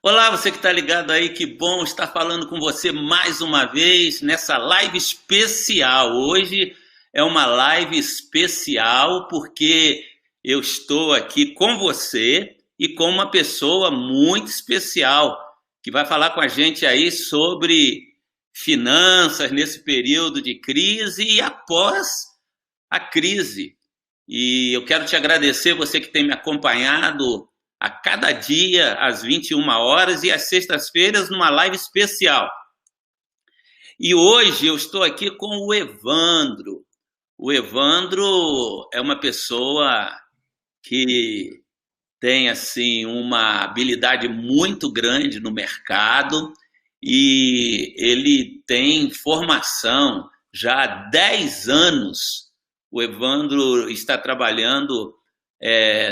Olá, você que está ligado aí, que bom estar falando com você mais uma vez nessa live especial. Hoje é uma live especial porque eu estou aqui com você e com uma pessoa muito especial que vai falar com a gente aí sobre finanças nesse período de crise e após a crise. E eu quero te agradecer, você que tem me acompanhado a cada dia, às 21 horas e às sextas-feiras, numa live especial. E hoje eu estou aqui com o Evandro. O Evandro é uma pessoa que tem assim uma habilidade muito grande no mercado e ele tem formação já há 10 anos. O Evandro está trabalhando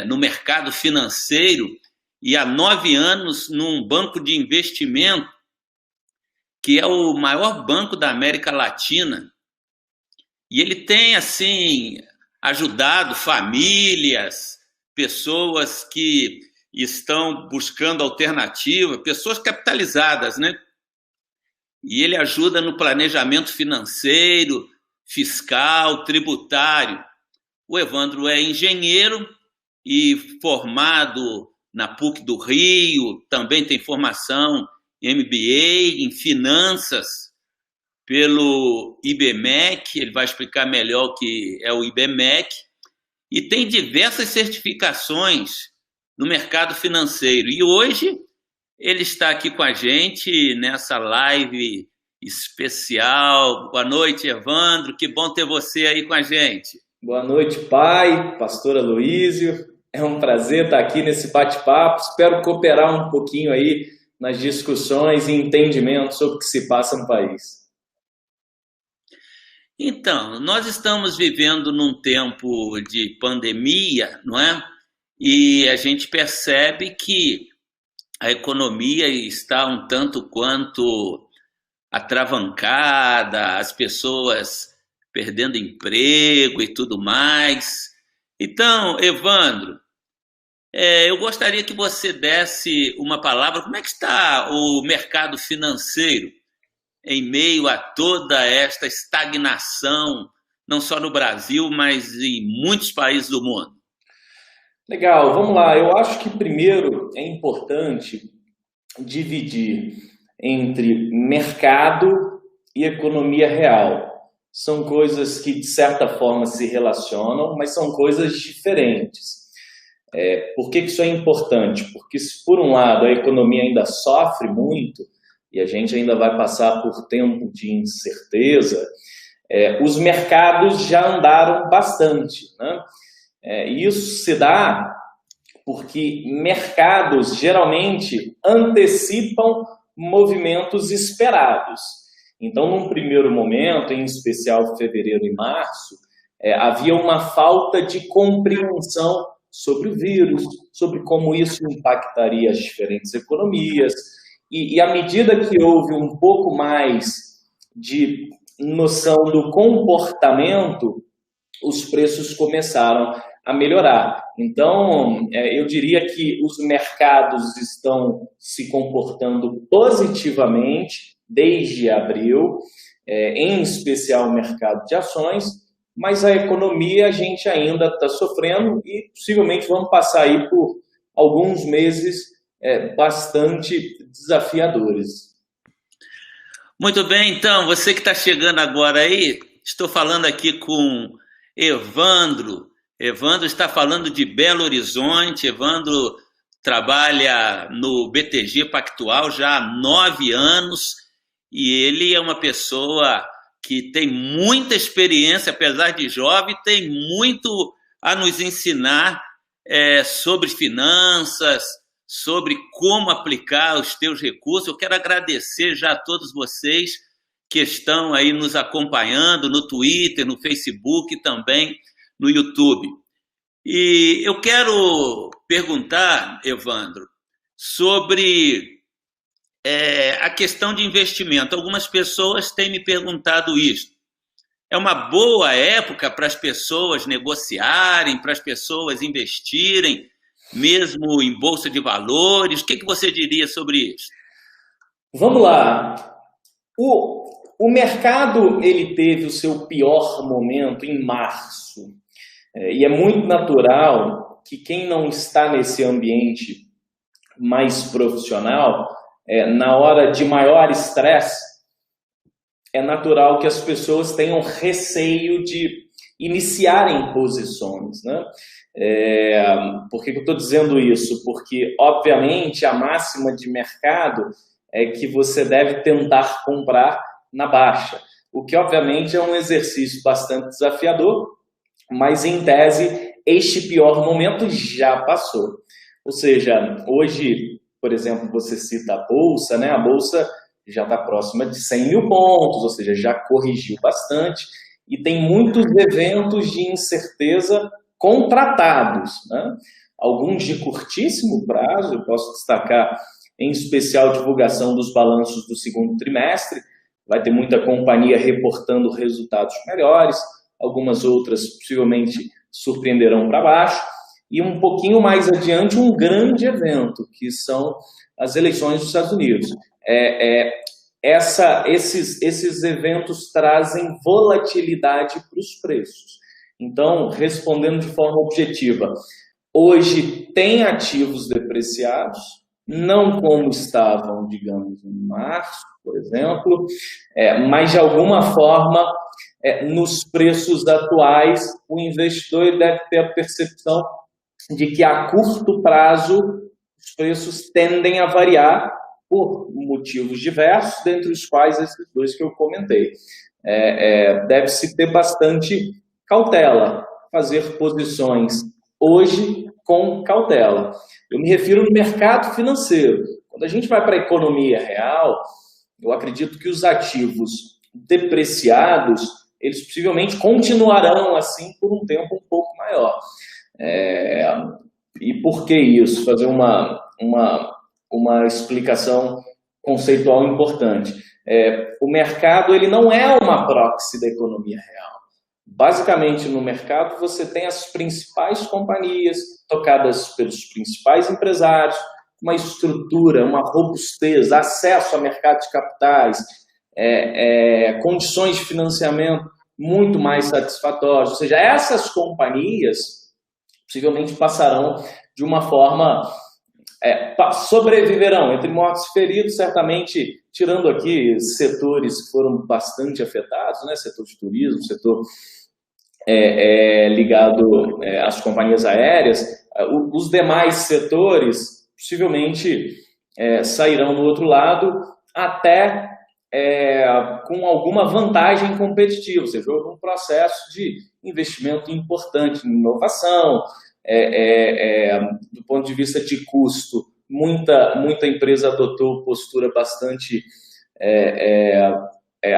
no mercado financeiro e há 9 anos num banco de investimento que é o maior banco da América Latina. E ele tem, assim, ajudado famílias, pessoas que estão buscando alternativa, pessoas capitalizadas, né? E ele ajuda no planejamento financeiro, fiscal, tributário. O Evandro é engenheiro e formado na PUC do Rio, também tem formação em MBA, em finanças, pelo IBMEC, ele vai explicar melhor o que é o IBMEC, e tem diversas certificações no mercado financeiro. E hoje ele está aqui com a gente nessa live especial. Boa noite, Evandro, que bom ter você aí com a gente. Boa noite, pai, pastor Aloísio. É um prazer estar aqui nesse bate-papo. Espero cooperar um pouquinho aí nas discussões e entendimento sobre o que se passa no país. Então, nós estamos vivendo num tempo de pandemia, não é? E a gente percebe que a economia está um tanto quanto atravancada, as pessoas perdendo emprego e tudo mais. Então, Evandro, eu gostaria que você desse uma palavra. Como é que está o mercado financeiro em meio a toda esta estagnação, não só no Brasil, mas em muitos países do mundo? Legal, vamos lá. Eu acho que primeiro é importante dividir entre mercado e economia real. São coisas que, de certa forma, se relacionam, mas são coisas diferentes. Por que isso é importante? Porque, se por um lado a economia ainda sofre muito, e a gente ainda vai passar por tempo de incerteza, os mercados já andaram bastante, né? E isso se dá porque mercados geralmente antecipam movimentos esperados. Então, num primeiro momento, em especial fevereiro e março, havia uma falta de compreensão sobre o vírus, sobre como isso impactaria as diferentes economias. E à medida que houve um pouco mais de noção do comportamento, os preços começaram a melhorar. Então, eu diria que os mercados estão se comportando positivamente desde abril, em especial o mercado de ações, mas a economia a gente ainda está sofrendo e possivelmente vamos passar aí por alguns meses bastante desafiadores. Muito bem, então, você que está chegando agora aí, estou falando aqui com Evandro. Evandro está falando de Belo Horizonte. Evandro trabalha no BTG Pactual já há 9 anos e ele é uma pessoa que tem muita experiência, apesar de jovem, tem muito a nos ensinar sobre finanças, sobre como aplicar os teus recursos. Eu quero agradecer já a todos vocês que estão aí nos acompanhando no Twitter, no Facebook e também no YouTube. E eu quero perguntar, Evandro, sobre a questão de investimento. Algumas pessoas têm me perguntado isso. É uma boa época para as pessoas negociarem, para as pessoas investirem, mesmo em bolsa de valores? O que você diria sobre isso? Vamos lá. O mercado ele teve o seu pior momento em março. E é muito natural que quem não está nesse ambiente mais profissional, na hora de maior estresse, é natural que as pessoas tenham receio de iniciarem posições, né? Por que eu estou dizendo isso? Porque, obviamente, a máxima de mercado é que você deve tentar comprar na baixa, o que, obviamente, é um exercício bastante desafiador, mas, em tese, este pior momento já passou. Ou seja, hoje, por exemplo, você cita a Bolsa, né? A Bolsa já está próxima de 100 mil pontos, ou seja, já corrigiu bastante, e tem muitos eventos de incerteza contratados, né? Alguns de curtíssimo prazo, eu posso destacar, em especial, a divulgação dos balanços do segundo trimestre, vai ter muita companhia reportando resultados melhores, algumas outras possivelmente surpreenderão para baixo, e um pouquinho mais adiante um grande evento, que são as eleições dos Estados Unidos. Esses eventos trazem volatilidade para os preços. Então, respondendo de forma objetiva, hoje tem ativos depreciados, não como estavam, digamos, em março, por exemplo, mas de alguma forma, nos preços atuais, o investidor deve ter a percepção de que a curto prazo os preços tendem a variar por motivos diversos, dentre os quais esses dois que eu comentei. Deve-se ter bastante cautela, fazer posições hoje com cautela. Eu me refiro no mercado financeiro. Quando a gente vai para a economia real, eu acredito que os ativos depreciados, eles possivelmente continuarão assim por um tempo um pouco maior. E por que isso? Fazer uma explicação conceitual importante. O mercado ele não é uma proxy da economia real. Basicamente, no mercado, você tem as principais companhias tocadas pelos principais empresários, uma estrutura, uma robustez, acesso a mercado de capitais, condições de financiamento muito mais satisfatórias. Ou seja, essas companhias possivelmente passarão de uma forma... sobreviverão entre mortos e feridos, certamente, tirando aqui setores que foram bastante afetados, né? Setor de turismo, setor ligado às companhias aéreas, os demais setores possivelmente sairão do outro lado até com alguma vantagem competitiva, ou seja, houve um processo de investimento importante em inovação, do ponto de vista de custo, muita empresa adotou postura bastante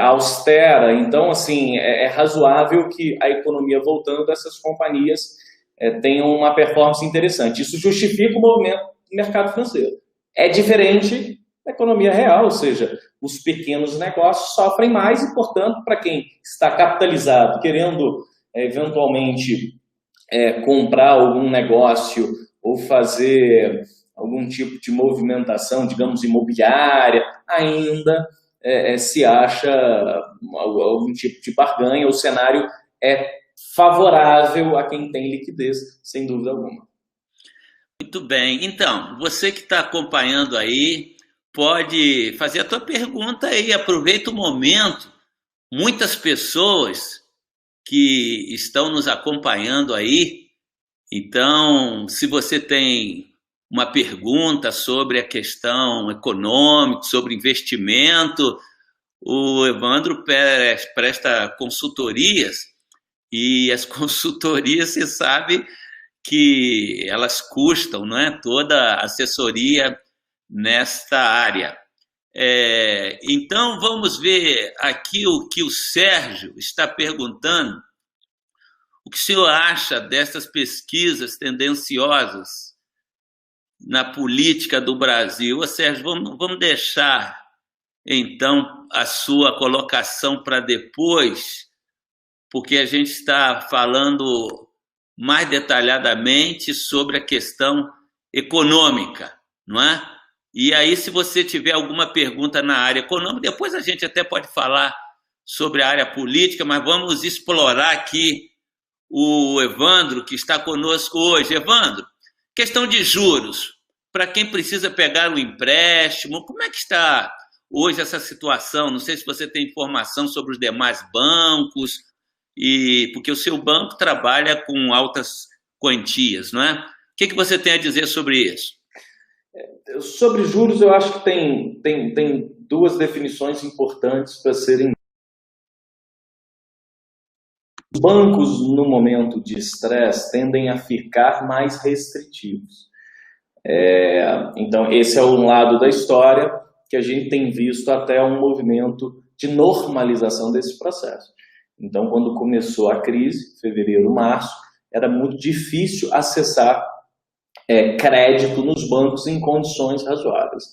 austera. Então, assim, é razoável que a economia voltando, essas companhias tenham uma performance interessante. Isso justifica o movimento do mercado financeiro. É diferente da economia real, ou seja, os pequenos negócios sofrem mais e, portanto, para quem está capitalizado, querendo eventualmente comprar algum negócio ou fazer algum tipo de movimentação, digamos, imobiliária, ainda se acha algum tipo de barganha. O cenário é favorável a quem tem liquidez, sem dúvida alguma. Muito bem. Então, você que está acompanhando aí, pode fazer a tua pergunta aí, aproveita o momento. Muitas pessoas que estão nos acompanhando aí, então, se você tem uma pergunta sobre a questão econômica, sobre investimento, o Evandro presta consultorias, e as consultorias, você sabe que elas custam, não é? Toda assessoria nesta área. Então, vamos ver aqui o que o Sérgio está perguntando. O que o senhor acha dessas pesquisas tendenciosas na política do Brasil? Ô, Sérgio, vamos deixar, então, a sua colocação para depois, porque a gente está falando mais detalhadamente sobre a questão econômica, não é? E aí, se você tiver alguma pergunta na área econômica, depois a gente até pode falar sobre a área política, mas vamos explorar aqui o Evandro, que está conosco hoje. Evandro, questão de juros, para quem precisa pegar um empréstimo, como é que está hoje essa situação? Não sei se você tem informação sobre os demais bancos, porque o seu banco trabalha com altas quantias, não é? O que você tem a dizer sobre isso? Sobre juros, eu acho que tem duas definições importantes para serem. Os bancos, no momento de estresse, tendem a ficar mais restritivos. Então, esse é um lado da história que a gente tem visto até um movimento de normalização desse processo. Então, quando começou a crise, fevereiro, março, era muito difícil acessar crédito nos bancos em condições razoáveis.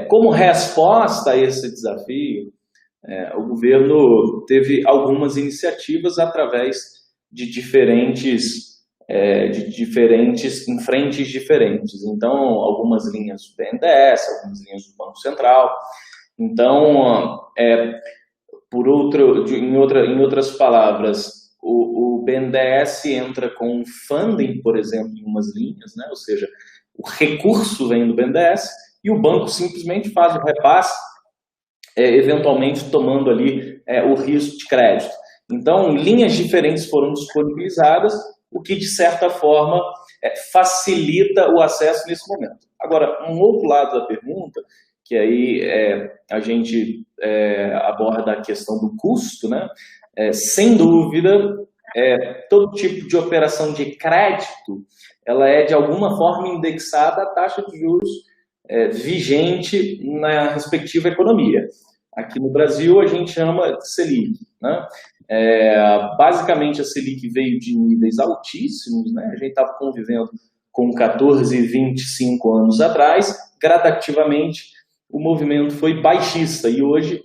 Como resposta a esse desafio, o governo teve algumas iniciativas através de diferentes em frentes diferentes. Então, algumas linhas do BNDES, algumas linhas do Banco Central. Então, em outras palavras, o BNDES entra com funding, por exemplo, em umas linhas, né? Ou seja, o recurso vem do BNDES e o banco simplesmente faz o repasse, eventualmente tomando ali o risco de crédito. Então, linhas diferentes foram disponibilizadas, o que, de certa forma, facilita o acesso nesse momento. Agora, um outro lado da pergunta, que aí a gente aborda a questão do custo, né? Sem dúvida, todo tipo de operação de crédito, ela é de alguma forma indexada à taxa de juros vigente na respectiva economia. Aqui no Brasil a gente chama de Selic, né? Basicamente a Selic veio de níveis altíssimos, né? A gente estava convivendo com 14, 25 anos atrás, gradativamente o movimento foi baixista e hoje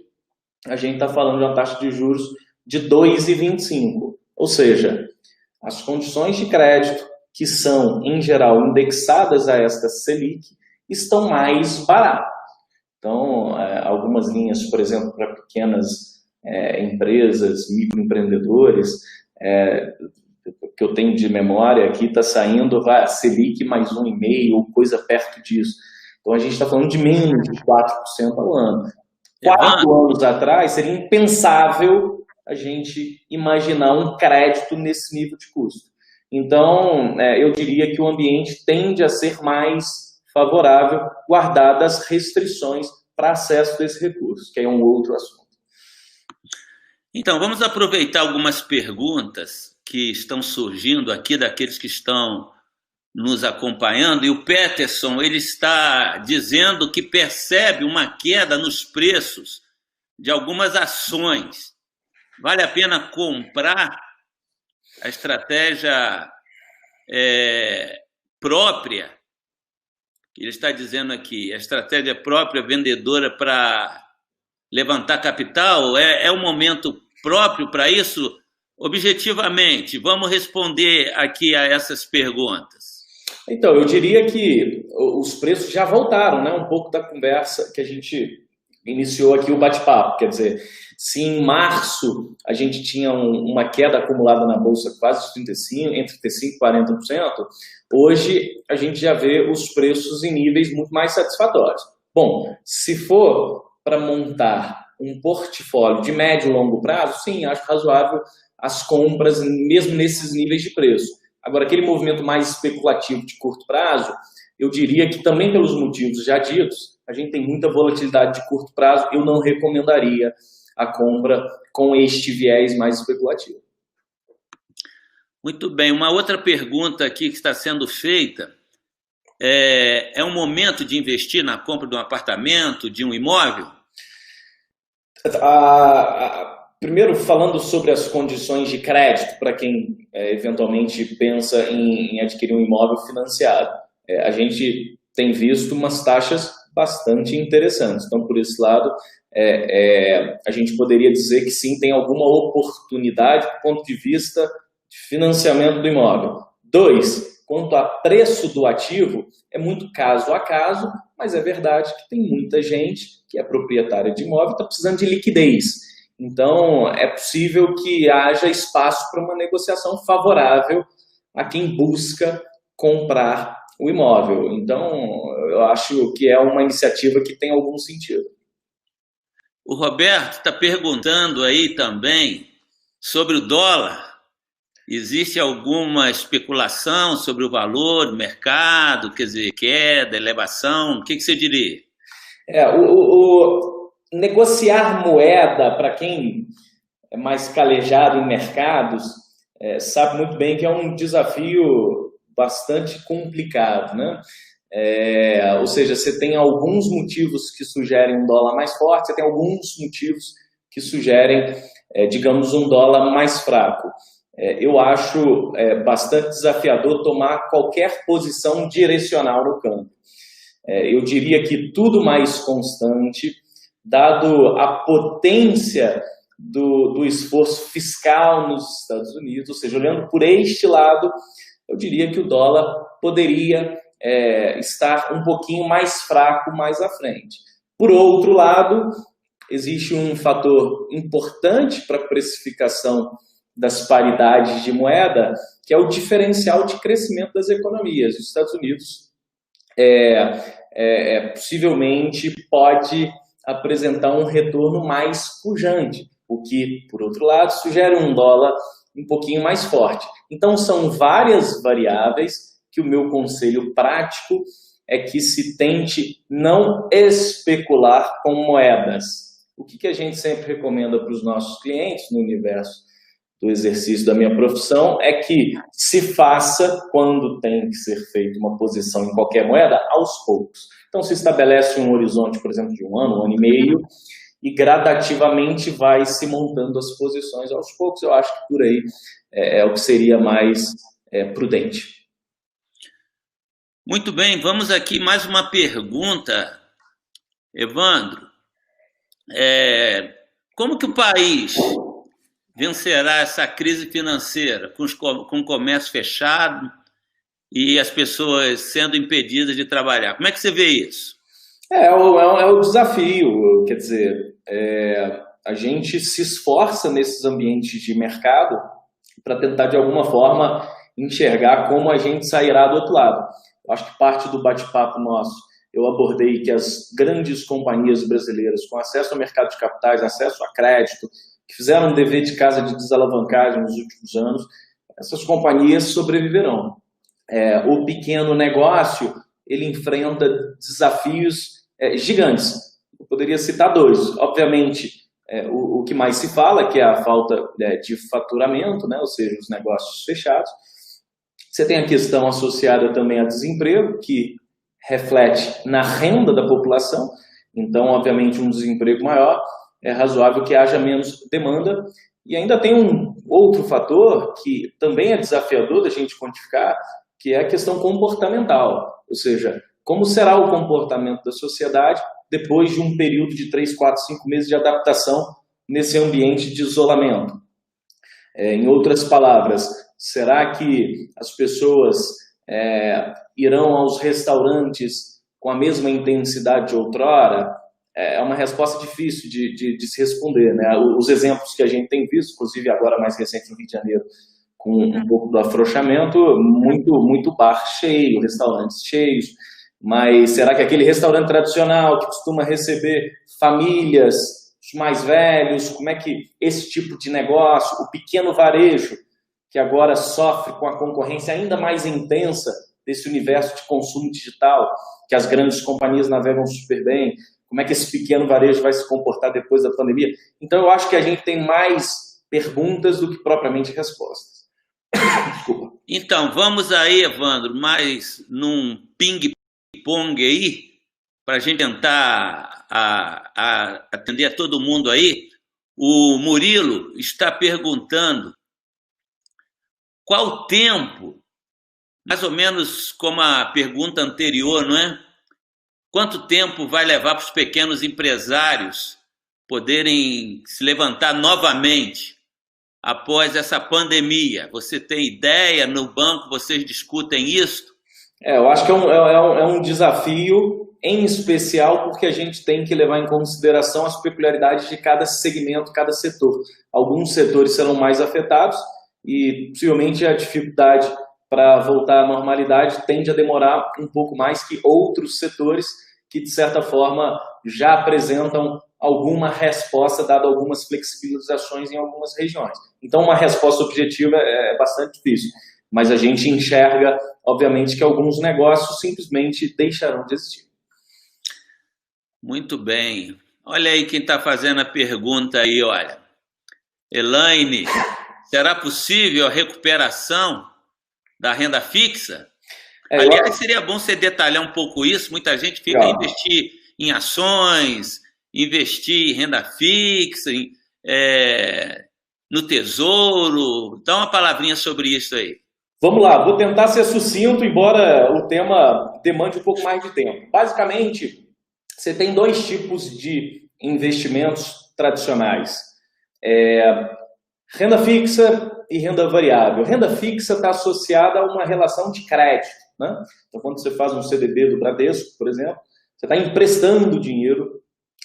a gente está falando de uma taxa de juros de 2,25. Ou seja, as condições de crédito que são, em geral, indexadas a esta Selic estão mais baratas. Então, algumas linhas, por exemplo, para pequenas empresas, microempreendedores, que eu tenho de memória aqui, está saindo a Selic mais 1,5% ou coisa perto disso. Então, a gente está falando de menos de 4% ao ano. 4 anos atrás, seria impensável a gente imaginar um crédito nesse nível de custo. Então, eu diria que o ambiente tende a ser mais favorável, guardadas as restrições para acesso desse recurso, que é um outro assunto. Então, vamos aproveitar algumas perguntas que estão surgindo aqui daqueles que estão nos acompanhando, e o Peterson, ele está dizendo que percebe uma queda nos preços de algumas ações. Vale a pena comprar? A estratégia própria, que ele está dizendo aqui, a estratégia própria vendedora para levantar capital, é um momento próprio para isso? Objetivamente, vamos responder aqui a essas perguntas. Então, eu diria que os preços já voltaram, né? Um pouco da conversa que a gente iniciou aqui o bate-papo. Quer dizer, se em março a gente tinha uma queda acumulada na Bolsa quase 35%, entre 35% e 40%, hoje a gente já vê os preços em níveis muito mais satisfatórios. Bom, se for para montar um portfólio de médio e longo prazo, sim, acho razoável as compras mesmo nesses níveis de preço. Agora, aquele movimento mais especulativo de curto prazo, eu diria que também pelos motivos já ditos, a gente tem muita volatilidade de curto prazo, eu não recomendaria a compra com este viés mais especulativo. Muito bem, uma outra pergunta aqui que está sendo feita, é um momento de investir na compra de um apartamento, de um imóvel? Primeiro, falando sobre as condições de crédito para quem eventualmente pensa em adquirir um imóvel financiado. A gente tem visto umas taxas bastante interessantes. Então, por esse lado, a gente poderia dizer que sim, tem alguma oportunidade do ponto de vista de financiamento do imóvel. 2, quanto a preço do ativo, é muito caso a caso, mas é verdade que tem muita gente que é proprietária de imóvel e está precisando de liquidez. Então, é possível que haja espaço para uma negociação favorável a quem busca comprar o imóvel. Então, eu acho que é uma iniciativa que tem algum sentido. O Roberto está perguntando aí também sobre o dólar. Existe alguma especulação sobre o valor do mercado, quer dizer, queda, elevação? O que você diria? Negociar moeda, para quem é mais calejado em mercados, sabe muito bem que é um desafio bastante complicado, né? Ou seja, você tem alguns motivos que sugerem um dólar mais forte, você tem alguns motivos que sugerem, digamos, um dólar mais fraco. Eu acho bastante desafiador tomar qualquer posição direcional no campo. Eu diria que tudo mais constante, dado a potência do esforço fiscal nos Estados Unidos, ou seja, olhando por este lado, eu diria que o dólar poderia estar um pouquinho mais fraco mais à frente. Por outro lado, existe um fator importante para a precificação das paridades de moeda, que é o diferencial de crescimento das economias. Os Estados Unidos possivelmente pode apresentar um retorno mais pujante, o que, por outro lado, sugere um dólar um pouquinho mais forte. Então, são várias variáveis que o meu conselho prático é que se tente não especular com moedas. O que a gente sempre recomenda para os nossos clientes no universo do exercício da minha profissão é que se faça, quando tem que ser feita uma posição em qualquer moeda, aos poucos. Então, se estabelece um horizonte, por exemplo, de um ano e meio, e gradativamente vai se montando as posições aos poucos. Eu acho que por aí é o que seria mais prudente. Muito bem, vamos aqui mais uma pergunta, Evandro. Como que o país vencerá essa crise financeira com o comércio fechado e as pessoas sendo impedidas de trabalhar? Como é que você vê isso? É o desafio, quer dizer, a gente se esforça nesses ambientes de mercado para tentar, de alguma forma, enxergar como a gente sairá do outro lado. Eu acho que parte do bate-papo nosso, eu abordei que as grandes companhias brasileiras com acesso ao mercado de capitais, acesso a crédito, que fizeram um dever de casa de desalavancagem nos últimos anos, essas companhias sobreviverão. O pequeno negócio, ele enfrenta desafios gigantes. Eu poderia citar dois. Obviamente, o que mais se fala, que é a falta de faturamento, né? Ou seja, os negócios fechados. Você tem a questão associada também a desemprego, que reflete na renda da população. Então, obviamente, um desemprego maior, é razoável que haja menos demanda. E ainda tem um outro fator que também é desafiador da gente quantificar, que é a questão comportamental. Ou seja, como será o comportamento da sociedade depois de um período de 3, 4, 5 meses de adaptação nesse ambiente de isolamento? Em outras palavras, será que as pessoas irão aos restaurantes com a mesma intensidade de outrora? É uma resposta difícil de se responder, né? Os exemplos que a gente tem visto, inclusive agora mais recente no Rio de Janeiro, com um pouco do afrouxamento, muito bar cheio, restaurantes cheios. Mas será que aquele restaurante tradicional que costuma receber famílias, os mais velhos, como é que esse tipo de negócio, o pequeno varejo, que agora sofre com a concorrência ainda mais intensa desse universo de consumo digital, que as grandes companhias navegam super bem, como é que esse pequeno varejo vai se comportar depois da pandemia? Então, eu acho que a gente tem mais perguntas do que propriamente respostas. Desculpa. Então, vamos aí, Evandro, mais num ping-pong aí, para a gente tentar atender a todo mundo aí. O Murilo está perguntando qual o tempo, mais ou menos como a pergunta anterior, não é? Quanto tempo vai levar para os pequenos empresários poderem se levantar novamente após essa pandemia? Você tem ideia? No banco vocês discutem isso? Eu acho que é um desafio, em especial porque a gente tem que levar em consideração as peculiaridades de cada segmento, cada setor. Alguns setores serão mais afetados e possivelmente a dificuldade para voltar à normalidade tende a demorar um pouco mais que outros setores que, de certa forma, já apresentam alguma resposta, dado algumas flexibilizações em algumas regiões. Então, uma resposta objetiva é bastante difícil, mas a gente enxerga, obviamente, que alguns negócios simplesmente deixarão de existir. Muito bem. Olha aí quem está fazendo a pergunta aí, olha. Elaine, será possível a recuperação da renda fixa? Aliás, seria bom você detalhar um pouco isso. Muita gente fica a investir em ações, investir em renda fixa, no tesouro. Dá uma palavrinha sobre isso aí. Vamos lá, vou tentar ser sucinto, embora o tema demande um pouco mais de tempo. Basicamente, você tem dois tipos de investimentos tradicionais. Renda fixa e renda variável. Renda fixa está associada a uma relação de crédito, né? Então, quando você faz um CDB do Bradesco, por exemplo, você está emprestando dinheiro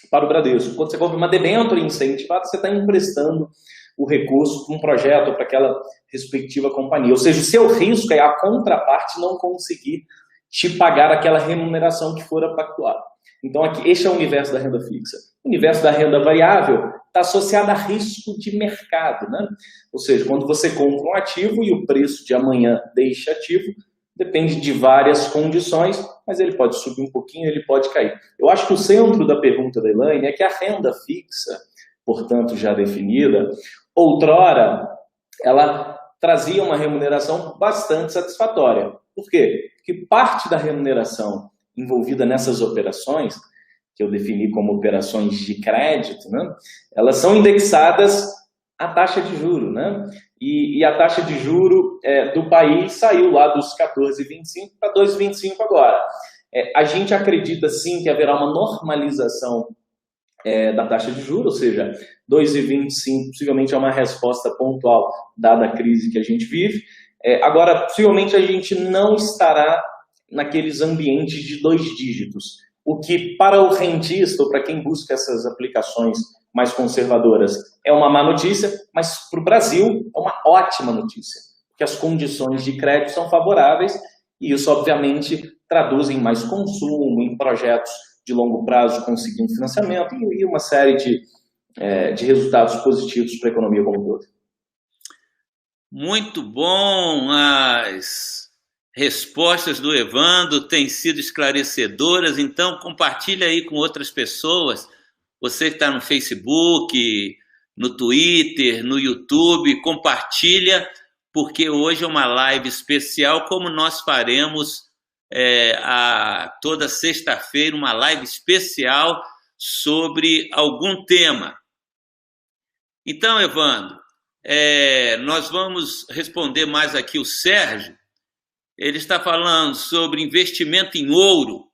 para o Bradesco. Quando você compra uma debênture incentivada, você está emprestando o recurso para um projeto ou para aquela respectiva companhia. Ou seja, o seu risco é a contraparte não conseguir te pagar aquela remuneração que fora pactuada. Então, aqui, este é o universo da renda fixa. O universo da renda variável está associado a risco de mercado, né? Ou seja, quando você compra um ativo e o preço de amanhã deixa ativo, depende de várias condições, mas ele pode subir um pouquinho, ele pode cair. Eu acho que o centro da pergunta da Elaine é que a renda fixa, portanto já definida, outrora, ela trazia uma remuneração bastante satisfatória. Por quê? Porque parte da remuneração envolvida nessas operações, que eu defini como operações de crédito, né, elas são indexadas à taxa de juro, né? E a taxa de juro do país saiu lá dos 14,25 para 2,25 agora. A gente acredita sim que haverá uma normalização da taxa de juros, ou seja, 2,25 possivelmente é uma resposta pontual dada a crise que a gente vive. Agora, possivelmente a gente não estará naqueles ambientes de 2 dígitos, o que para o rentista ou para quem busca essas aplicações mais conservadoras é uma má notícia, mas para o Brasil é uma ótima notícia, porque as condições de crédito são favoráveis e isso obviamente traduz em mais consumo, em projetos de longo prazo conseguindo financiamento e uma série de resultados positivos para a economia como um todo. Muito bom, as respostas do Evandro têm sido esclarecedoras, então compartilha aí com outras pessoas, você que está no Facebook, no Twitter, no YouTube, compartilha, porque hoje é uma live especial, como nós faremos toda sexta-feira, uma live especial sobre algum tema. Então, Evandro, nós vamos responder mais aqui o Sérgio. Ele está falando sobre investimento em ouro.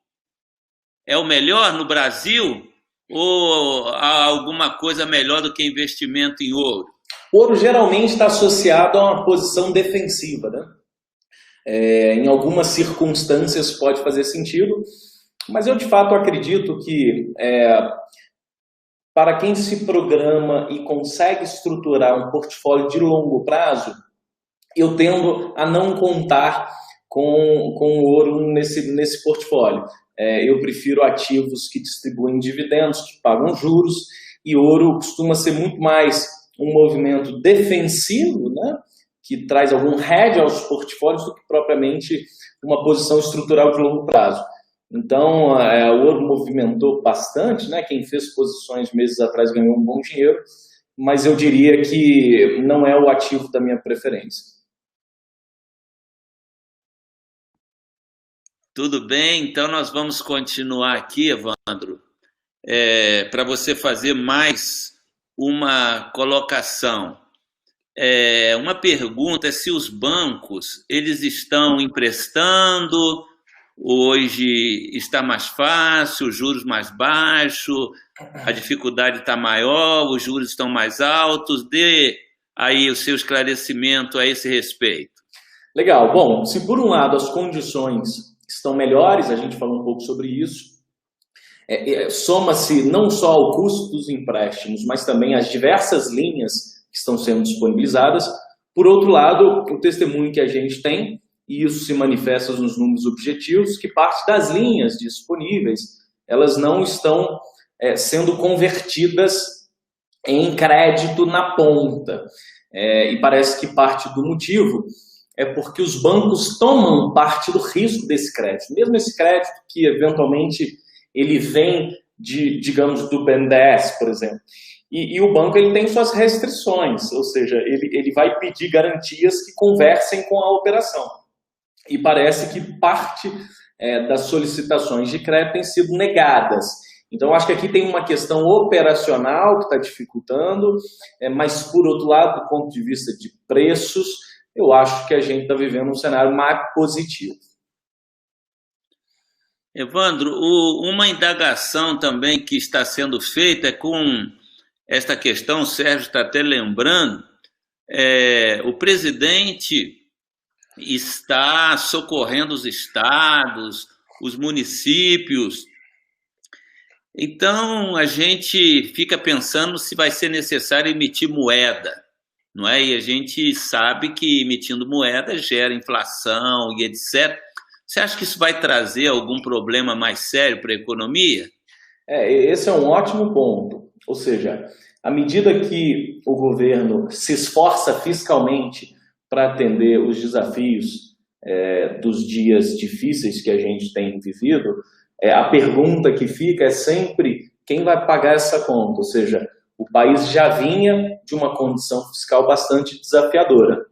É o melhor no Brasil ou há alguma coisa melhor do que investimento em ouro? O ouro geralmente está associado a uma posição defensiva, né? Em algumas circunstâncias pode fazer sentido, mas eu de fato acredito que para quem se programa e consegue estruturar um portfólio de longo prazo, eu tendo a não contar com o ouro nesse portfólio. Eu prefiro ativos que distribuem dividendos, que pagam juros, e ouro costuma ser muito mais um movimento defensivo, né, que traz algum hedge aos portfólios do que propriamente uma posição estrutural de longo prazo. Então, o ouro movimentou bastante, né? Quem fez posições meses atrás ganhou um bom dinheiro, mas eu diria que não é o ativo da minha preferência. Tudo bem, então nós vamos continuar aqui, Evandro, para você fazer mais uma colocação. Uma pergunta é se os bancos eles estão emprestando, hoje está mais fácil, os juros mais baixos, a dificuldade está maior, os juros estão mais altos. Dê aí o seu esclarecimento a esse respeito. Legal. Bom, se por um lado as condições estão melhores, a gente falou um pouco sobre isso, soma-se não só ao custo dos empréstimos, mas também as diversas linhas que estão sendo disponibilizadas. Por outro lado, o testemunho que a gente tem, e isso se manifesta nos números objetivos, que parte das linhas disponíveis, elas não estão sendo convertidas em crédito na ponta. E parece que parte do motivo é porque os bancos tomam parte do risco desse crédito. Mesmo esse crédito que, eventualmente, ele vem, digamos, do BNDES, por exemplo. E o banco ele tem suas restrições, ou seja, ele vai pedir garantias que conversem com a operação. E parece que parte das solicitações de crédito têm sido negadas. Então, acho que aqui tem uma questão operacional que está dificultando, mas, por outro lado, do ponto de vista de preços, eu acho que a gente está vivendo um cenário mais positivo. Evandro, uma indagação também que está sendo feita é com esta questão, o Sérgio está até lembrando, o presidente está socorrendo os estados, os municípios. Então, a gente fica pensando se vai ser necessário emitir moeda, não é? E a gente sabe que emitindo moeda gera inflação e etc. Você acha que isso vai trazer algum problema mais sério para a economia? Esse é um ótimo ponto. Ou seja, à medida que o governo se esforça fiscalmente para atender os desafios dos dias difíceis que a gente tem vivido, a pergunta que fica é sempre quem vai pagar essa conta. Ou seja, o país já vinha de uma condição fiscal bastante desafiadora.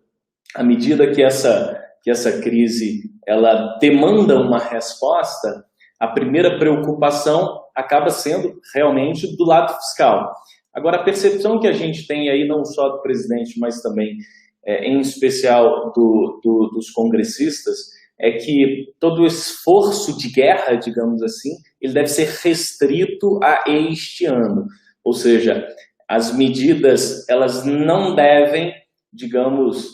À medida que essa crise ela demanda uma resposta, a primeira preocupação acaba sendo realmente do lado fiscal. Agora, a percepção que a gente tem aí, não só do presidente, mas também, em especial, dos congressistas, é que todo o esforço de guerra, digamos assim, ele deve ser restrito a este ano. Ou seja, as medidas elas não devem, digamos,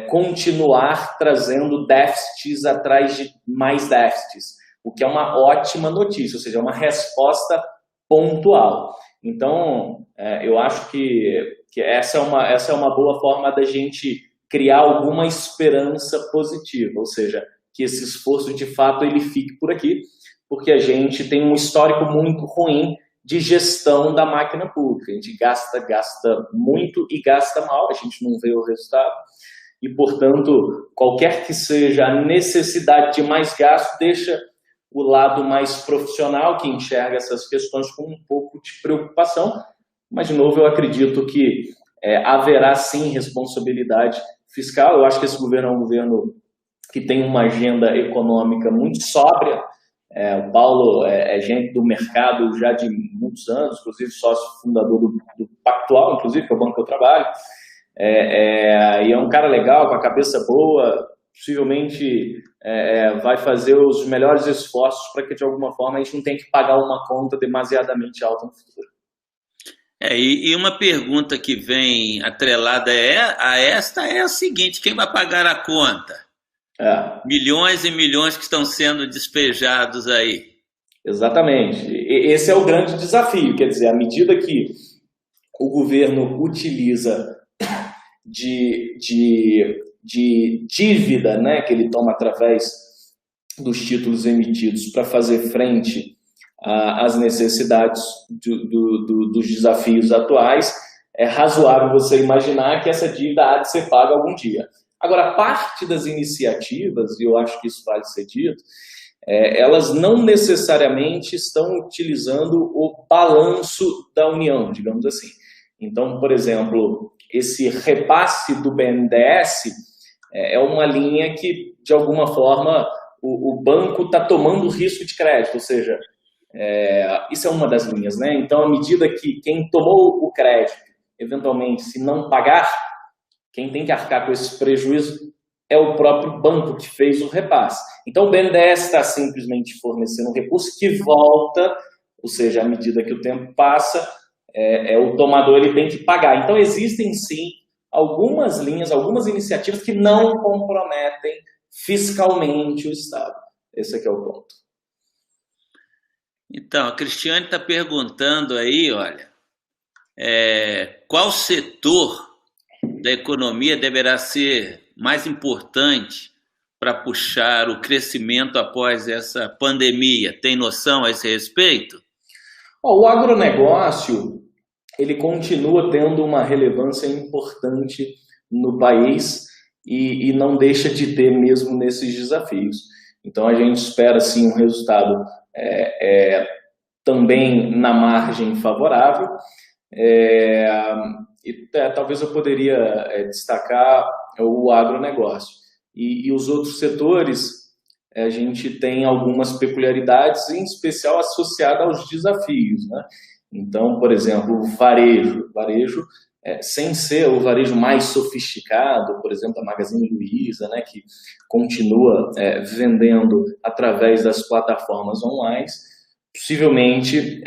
continuar trazendo déficits atrás de mais déficits, o que é uma ótima notícia, ou seja, é uma resposta pontual. Então, eu acho que essa é uma boa forma da gente criar alguma esperança positiva, ou seja, que esse esforço de fato ele fique por aqui, porque a gente tem um histórico muito ruim de gestão da máquina pública. A gente gasta muito e gasta mal, a gente não vê o resultado. E, portanto, qualquer que seja a necessidade de mais gasto, deixa o lado mais profissional que enxerga essas questões com um pouco de preocupação. Mas, de novo, eu acredito que haverá, sim, responsabilidade fiscal. Eu acho que esse governo é um governo que tem uma agenda econômica muito sóbria. O Paulo é gente do mercado já de muitos anos, inclusive sócio fundador do Pactual, inclusive, que é o banco que eu trabalho. E é um cara legal, com a cabeça boa, possivelmente vai fazer os melhores esforços para que, de alguma forma, a gente não tenha que pagar uma conta demasiadamente alta no futuro. E uma pergunta que vem atrelada a esta é a seguinte: quem vai pagar a conta? Milhões e milhões que estão sendo despejados aí. Exatamente. Esse é o grande desafio, quer dizer, à medida que o governo utiliza de dívida, né, que ele toma através dos títulos emitidos para fazer frente às necessidades dos desafios atuais, é razoável você imaginar que essa dívida há de ser paga algum dia. Agora, parte das iniciativas, e eu acho que isso vale ser dito, elas não necessariamente estão utilizando o balanço da União, digamos assim. Então, por exemplo, esse repasse do BNDES é uma linha que, de alguma forma, o banco está tomando risco de crédito, ou seja, isso é uma das linhas, né? Então, à medida que quem tomou o crédito, eventualmente, se não pagar, quem tem que arcar com esse prejuízo é o próprio banco que fez o repasse. Então, o BNDES está simplesmente fornecendo um recurso que volta, ou seja, à medida que o tempo passa, o tomador ele tem que pagar. Então, existem, sim, algumas linhas, algumas iniciativas que não comprometem fiscalmente o Estado. Esse aqui é o ponto. Então, a Cristiane está perguntando aí, olha, qual setor da economia deverá ser mais importante para puxar o crescimento após essa pandemia? Tem noção a esse respeito? O agronegócio, ele continua tendo uma relevância importante no país e não deixa de ter mesmo nesses desafios. Então, a gente espera, sim, um resultado também na margem favorável. Talvez eu poderia destacar o agronegócio. E os outros setores, a gente tem algumas peculiaridades, em especial associadas aos desafios, né? Então, por exemplo, o varejo, sem ser o varejo mais sofisticado, por exemplo, a Magazine Luiza, né, que continua vendendo através das plataformas online, possivelmente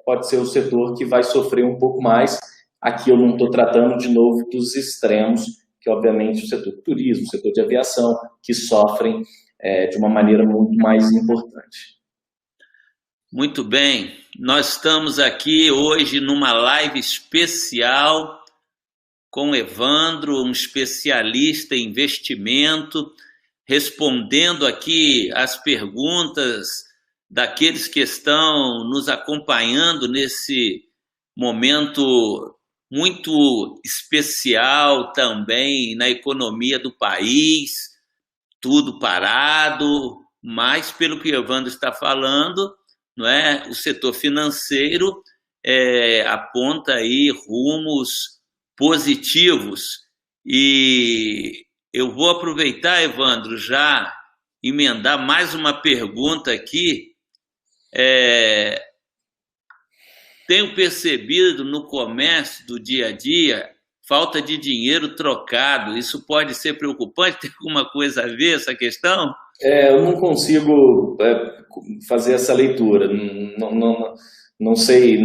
pode ser o setor que vai sofrer um pouco mais. Aqui eu não estou tratando de novo dos extremos, que obviamente o setor de turismo, o setor de aviação, que sofrem de uma maneira muito mais importante. Muito bem, nós estamos aqui hoje numa live especial com o Evandro, um especialista em investimento, respondendo aqui as perguntas daqueles que estão nos acompanhando nesse momento muito especial também na economia do país, tudo parado, mas pelo que o Evandro está falando, não é? O setor financeiro aponta aí rumos positivos. E eu vou aproveitar, Evandro, já emendar mais uma pergunta aqui. Tenho percebido no comércio do dia a dia falta de dinheiro trocado. Isso pode ser preocupante? Tem alguma coisa a ver essa questão? Eu não consigo fazer essa leitura. Não sei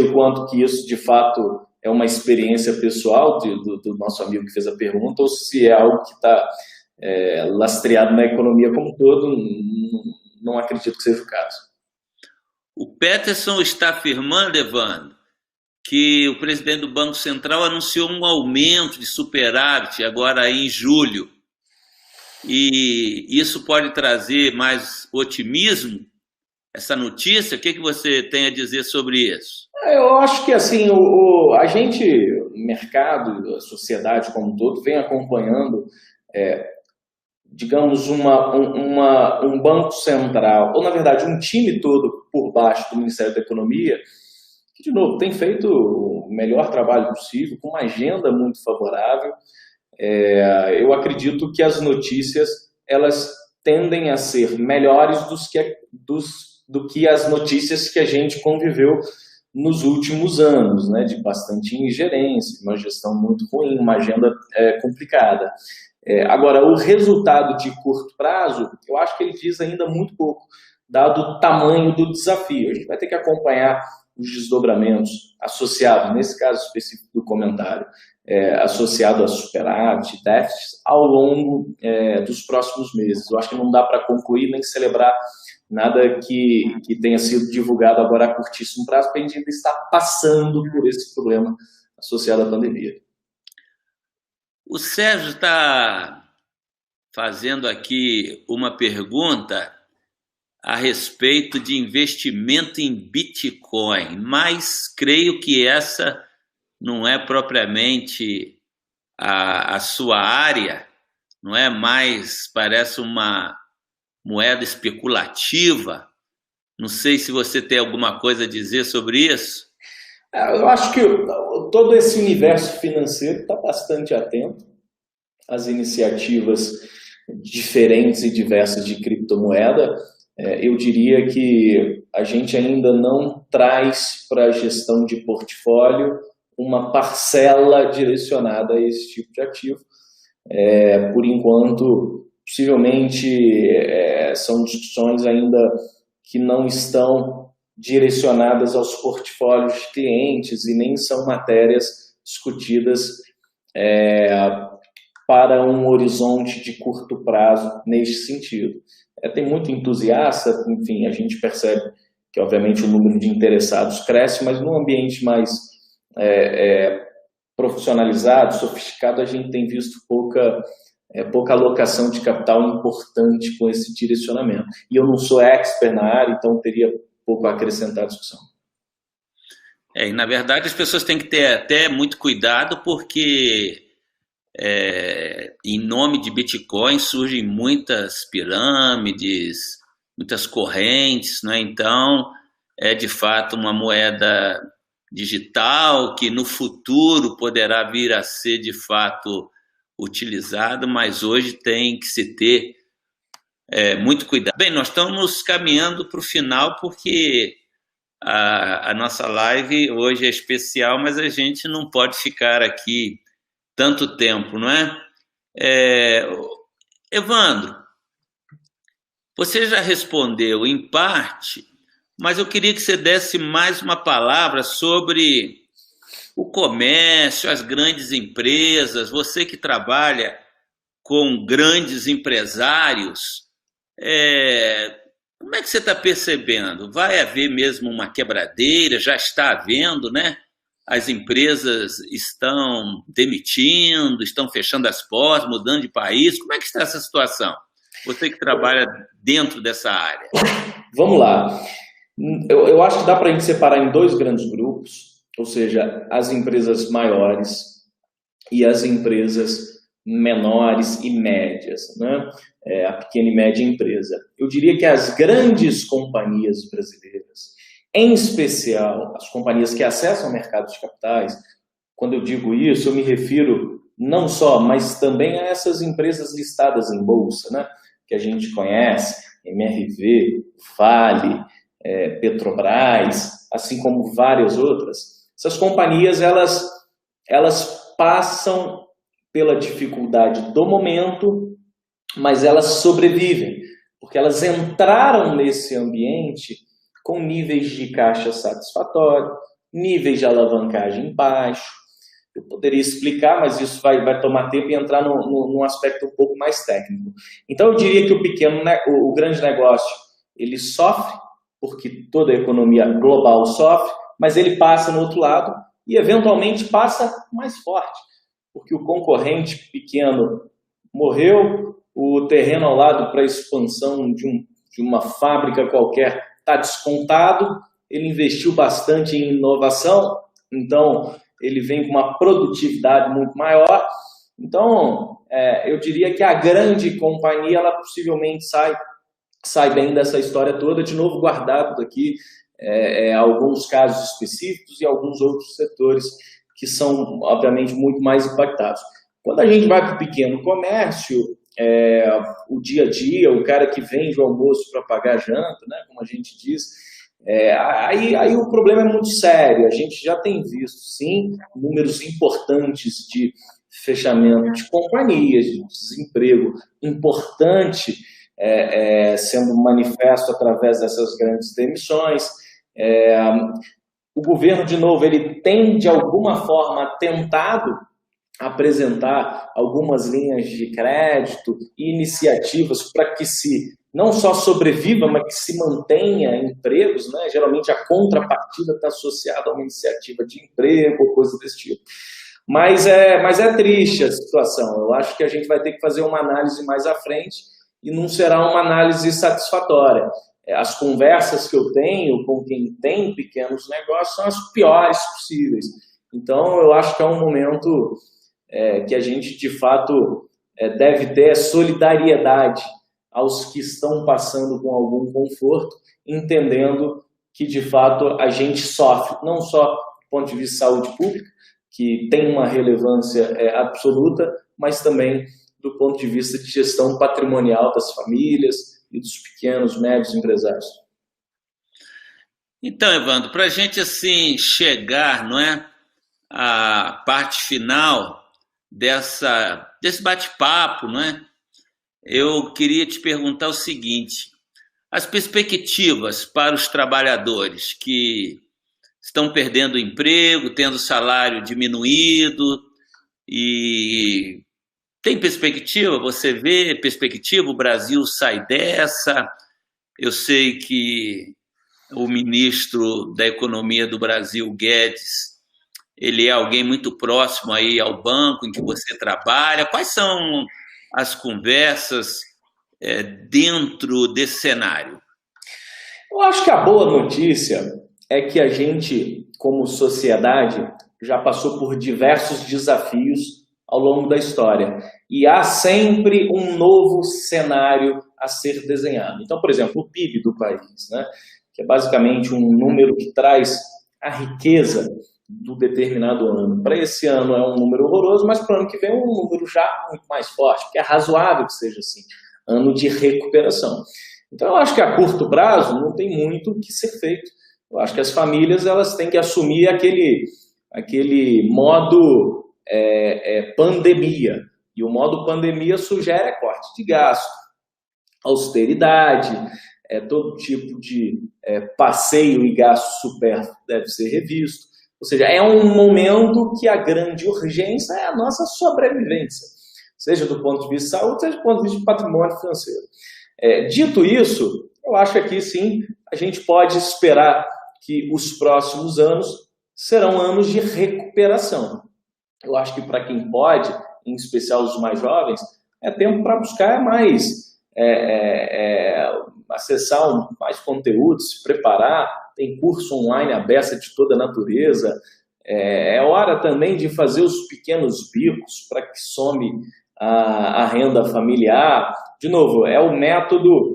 o quanto que isso de fato é uma experiência pessoal do nosso amigo que fez a pergunta, ou se é algo que está lastreado na economia como um todo. Não acredito que seja o caso. O Peterson está afirmando, Evandro, que o presidente do Banco Central anunciou um aumento de superávit agora em julho. E isso pode trazer mais otimismo, essa notícia? O que você tem a dizer sobre isso? Eu acho que assim, a gente, o mercado, a sociedade como um todo, vem acompanhando, digamos, um banco central, ou na verdade um time todo por baixo do Ministério da Economia, que, de novo, tem feito o melhor trabalho possível, com uma agenda muito favorável. Eu acredito que as notícias, elas tendem a ser melhores do que as notícias que a gente conviveu nos últimos anos, né, de bastante ingerência, uma gestão muito ruim, uma agenda complicada. Agora, o resultado de curto prazo, eu acho que ele diz ainda muito pouco, dado o tamanho do desafio. A gente vai ter que acompanhar os desdobramentos associados, nesse caso específico do comentário, associado a superávit, déficits, ao longo dos próximos meses. Eu acho que não dá para concluir nem celebrar nada que tenha sido divulgado agora a curtíssimo prazo, porque a gente ainda está passando por esse problema associado à pandemia. O Sérgio está fazendo aqui uma pergunta a respeito de investimento em Bitcoin, mas creio que essa não é propriamente a sua área, não é? Mais parece uma moeda especulativa. Não sei se você tem alguma coisa a dizer sobre isso. Eu acho que todo esse universo financeiro está bastante atento às iniciativas diferentes e diversas de criptomoeda. Eu diria que a gente ainda não traz para a gestão de portfólio uma parcela direcionada a esse tipo de ativo. Por enquanto, possivelmente são discussões ainda que não estão direcionadas aos portfólios de clientes e nem são matérias discutidas para um horizonte de curto prazo neste sentido. Tem muito entusiasta, enfim, a gente percebe que, obviamente, o número de interessados cresce, mas num ambiente mais profissionalizado, sofisticado, a gente tem visto pouca alocação de capital importante com esse direcionamento. E eu não sou expert na área, então teria pouco a acrescentar à discussão. E na verdade as pessoas têm que ter até muito cuidado, porque em nome de Bitcoin surgem muitas pirâmides, muitas correntes, né? Então é de fato uma moeda digital que no futuro poderá vir a ser de fato utilizada, mas hoje tem que se ter muito cuidado. Bem, nós estamos caminhando para o final, porque a nossa live hoje é especial, mas a gente não pode ficar aqui tanto tempo, não é? Evandro, você já respondeu em parte, mas eu queria que você desse mais uma palavra sobre o comércio, as grandes empresas, você que trabalha com grandes empresários, como é que você está percebendo? Vai haver mesmo uma quebradeira? Já está havendo, né? As empresas estão demitindo, estão fechando as portas, mudando de país. Como é que está essa situação? Você que trabalha dentro dessa área. Vamos lá. Eu acho que dá para a gente separar em dois grandes grupos, ou seja, as empresas maiores e as empresas menores e médias, né? A pequena e média empresa. Eu diria que as grandes companhias brasileiras, em especial as companhias que acessam o mercado de capitais, quando eu digo isso, eu me refiro não só, mas também a essas empresas listadas em bolsa, né? Que a gente conhece, MRV, Vale, Petrobras, assim como várias outras. Essas companhias, elas passam pela dificuldade do momento, mas elas sobrevivem, porque elas entraram nesse ambiente com níveis de caixa satisfatório, níveis de alavancagem baixo. Eu poderia explicar, mas isso vai tomar tempo e entrar num aspecto um pouco mais técnico. Então, eu diria que o grande negócio, ele sofre, porque toda a economia global sofre, mas ele passa no outro lado e, eventualmente, passa mais forte, porque o concorrente pequeno morreu, o terreno ao lado para a expansão de uma fábrica qualquer está descontado, ele investiu bastante em inovação, então ele vem com uma produtividade muito maior. Então, eu diria que a grande companhia, ela possivelmente sai bem dessa história toda, de novo guardado aqui alguns casos específicos e alguns outros setores que são, obviamente, muito mais impactados. Quando a gente vai para o pequeno comércio, o dia a dia, o cara que vende o almoço para pagar a janta, né, como a gente diz, aí o problema é muito sério. A gente já tem visto, sim, números importantes de fechamento de companhias, de desemprego importante sendo manifesto através dessas grandes demissões. O governo, de novo, ele tem, de alguma forma, tentado apresentar algumas linhas de crédito e iniciativas para que se não só sobreviva, mas que se mantenha empregos, né? Geralmente a contrapartida está associada a uma iniciativa de emprego ou coisa desse tipo. Mas é triste a situação. Eu acho que a gente vai ter que fazer uma análise mais à frente e não será uma análise satisfatória. As conversas que eu tenho com quem tem pequenos negócios são as piores possíveis. Então, eu acho que é um momento que a gente, de fato, deve ter solidariedade aos que estão passando com algum conforto, entendendo que, de fato, a gente sofre, não só do ponto de vista de saúde pública, que tem uma relevância absoluta, mas também do ponto de vista de gestão patrimonial das famílias e dos pequenos, médios empresários. Então, Evandro, para a gente assim chegar, não é, à parte final desse bate-papo, não é? Eu queria te perguntar o seguinte: as perspectivas para os trabalhadores que estão perdendo o emprego, tendo o salário diminuído, E tem perspectiva? Você vê perspectiva? O Brasil sai dessa? Eu sei que o ministro da Economia do Brasil, Guedes, ele é alguém muito próximo aí ao banco em que você trabalha. Quais são as conversas dentro desse cenário? Eu acho que a boa notícia é que a gente, como sociedade, já passou por diversos desafios ao longo da história. E há sempre um novo cenário a ser desenhado. Então, por exemplo, o PIB do país, né, que é basicamente um número que traz a riqueza do determinado ano. Para esse ano é um número horroroso, mas para o ano que vem é um número já muito mais forte, porque é razoável que seja assim, ano de recuperação. Então, eu acho que a curto prazo não tem muito o que ser feito. Eu acho que as famílias elas têm que assumir aquele modo pandemia. E o modo pandemia sugere corte de gasto, austeridade, todo tipo de passeio e gasto supérfluo deve ser revisto. Ou seja, é um momento que a grande urgência é a nossa sobrevivência, seja do ponto de vista de saúde, seja do ponto de vista de patrimônio financeiro. Dito isso, eu acho que aqui sim a gente pode esperar que os próximos anos serão anos de recuperação. Eu acho que para quem pode, em especial os mais jovens, é tempo para buscar mais, acessar mais conteúdo, se preparar, tem curso online aberto de toda a natureza. É hora também de fazer os pequenos bicos para que some a renda familiar. De novo, é o método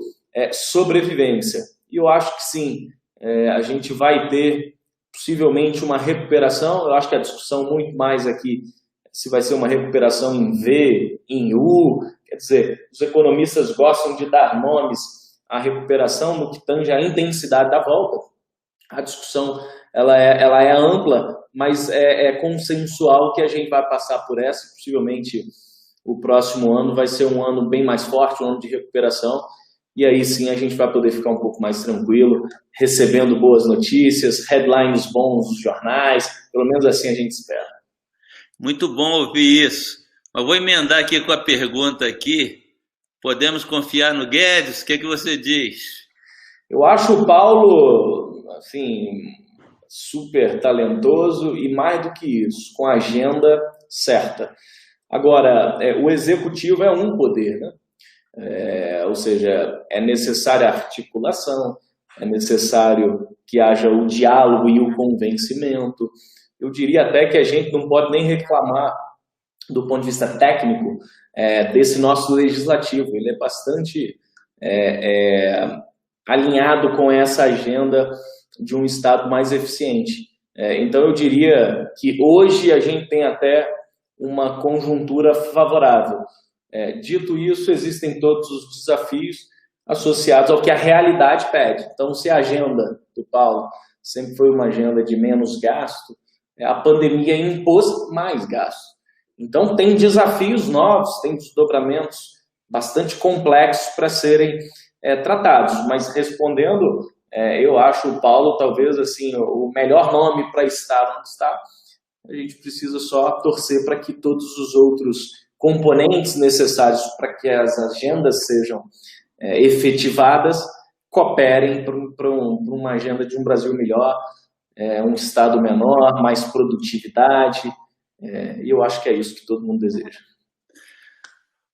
sobrevivência. E eu acho que sim, a gente vai ter possivelmente uma recuperação. Eu acho que a discussão muito mais aqui se vai ser uma recuperação em V, em U. Quer dizer, os economistas gostam de dar nomes à recuperação no que tange a intensidade da volta. A discussão ela é ampla, mas é consensual que a gente vai passar por essa. Possivelmente o próximo ano vai ser um ano bem mais forte, um ano de recuperação. E aí sim a gente vai poder ficar um pouco mais tranquilo, recebendo boas notícias, headlines bons nos jornais, pelo menos assim a gente espera. Muito bom ouvir isso. Mas vou emendar aqui com a pergunta aqui. Podemos confiar no Guedes? O que você diz? Eu acho o Paulo, assim, super talentoso e mais do que isso, com a agenda certa. Agora, o executivo é um poder, né? Ou seja, é necessária a articulação, é necessário que haja o diálogo e o convencimento. Eu diria até que a gente não pode nem reclamar do ponto de vista técnico desse nosso legislativo. Ele é bastante alinhado com essa agenda de um Estado mais eficiente. Então eu diria que hoje a gente tem até uma conjuntura favorável. Dito isso, existem todos os desafios associados ao que a realidade pede. Então, se a agenda do Paulo sempre foi uma agenda de menos gasto, a pandemia impôs mais gasto. Então, tem desafios novos, tem desdobramentos bastante complexos para serem tratados. Mas, respondendo, eu acho o Paulo talvez assim, o melhor nome para estar onde está. A gente precisa só torcer para que todos os outros componentes necessários para que as agendas sejam efetivadas cooperem para uma agenda de um Brasil melhor, um Estado menor, mais produtividade, e eu acho que é isso que todo mundo deseja.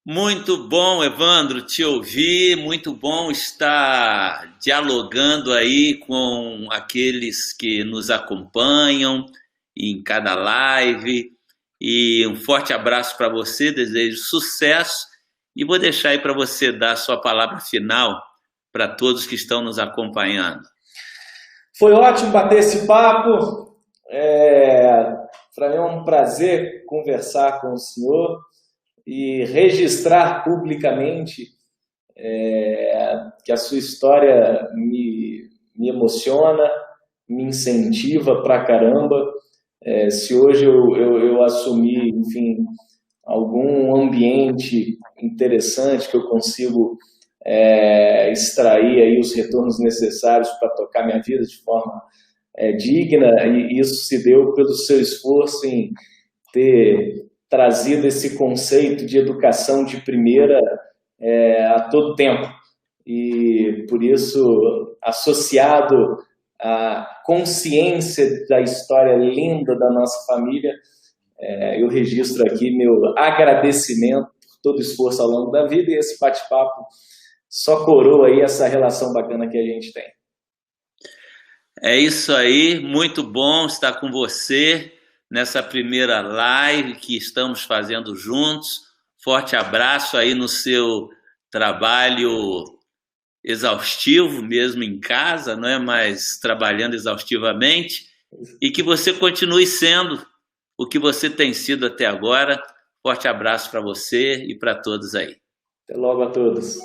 Muito bom, Evandro, te ouvir, muito bom estar dialogando aí com aqueles que nos acompanham em cada live, e um forte abraço para você, desejo sucesso, e vou deixar aí para você dar a sua palavra final para todos que estão nos acompanhando. Foi ótimo bater esse papo, para mim é um prazer conversar com o senhor e registrar publicamente que a sua história me emociona, me incentiva pra caramba. Se hoje eu assumir, enfim, algum ambiente interessante que eu consigo extrair aí os retornos necessários para tocar minha vida de forma digna, e isso se deu pelo seu esforço em ter trazido esse conceito de educação de primeira a todo tempo. E, por isso, associado à consciência da história linda da nossa família, eu registro aqui meu agradecimento por todo o esforço ao longo da vida, e esse bate-papo só coroa aí essa relação bacana que a gente tem. É isso aí, muito bom estar com você nessa primeira live que estamos fazendo juntos. Forte abraço aí no seu trabalho exaustivo, mesmo em casa, não é? Mas trabalhando exaustivamente, e que você continue sendo o que você tem sido até agora. Forte abraço para você e para todos aí. Até logo a todos.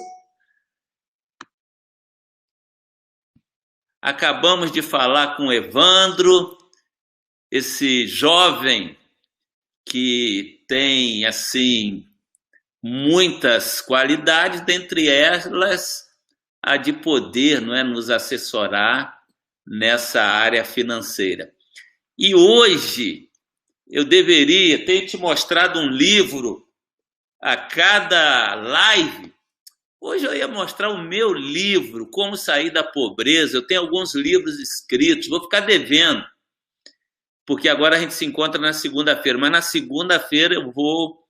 Acabamos de falar com o Evandro, esse jovem que tem, assim, muitas qualidades, dentre elas a de poder, não é, nos assessorar nessa área financeira. E hoje eu deveria ter te mostrado um livro a cada live. Hoje eu ia mostrar o meu livro, Como Sair da Pobreza. Eu tenho alguns livros escritos, vou ficar devendo, porque agora a gente se encontra na segunda-feira, mas na segunda-feira eu vou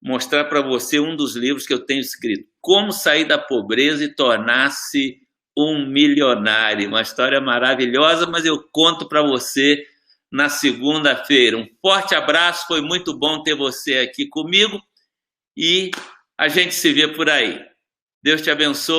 mostrar para você um dos livros que eu tenho escrito, Como Sair da Pobreza e Tornar-se um Milionário. Uma história maravilhosa, mas eu conto para você na segunda-feira. Um forte abraço, foi muito bom ter você aqui comigo e a gente se vê por aí. Deus te abençoe.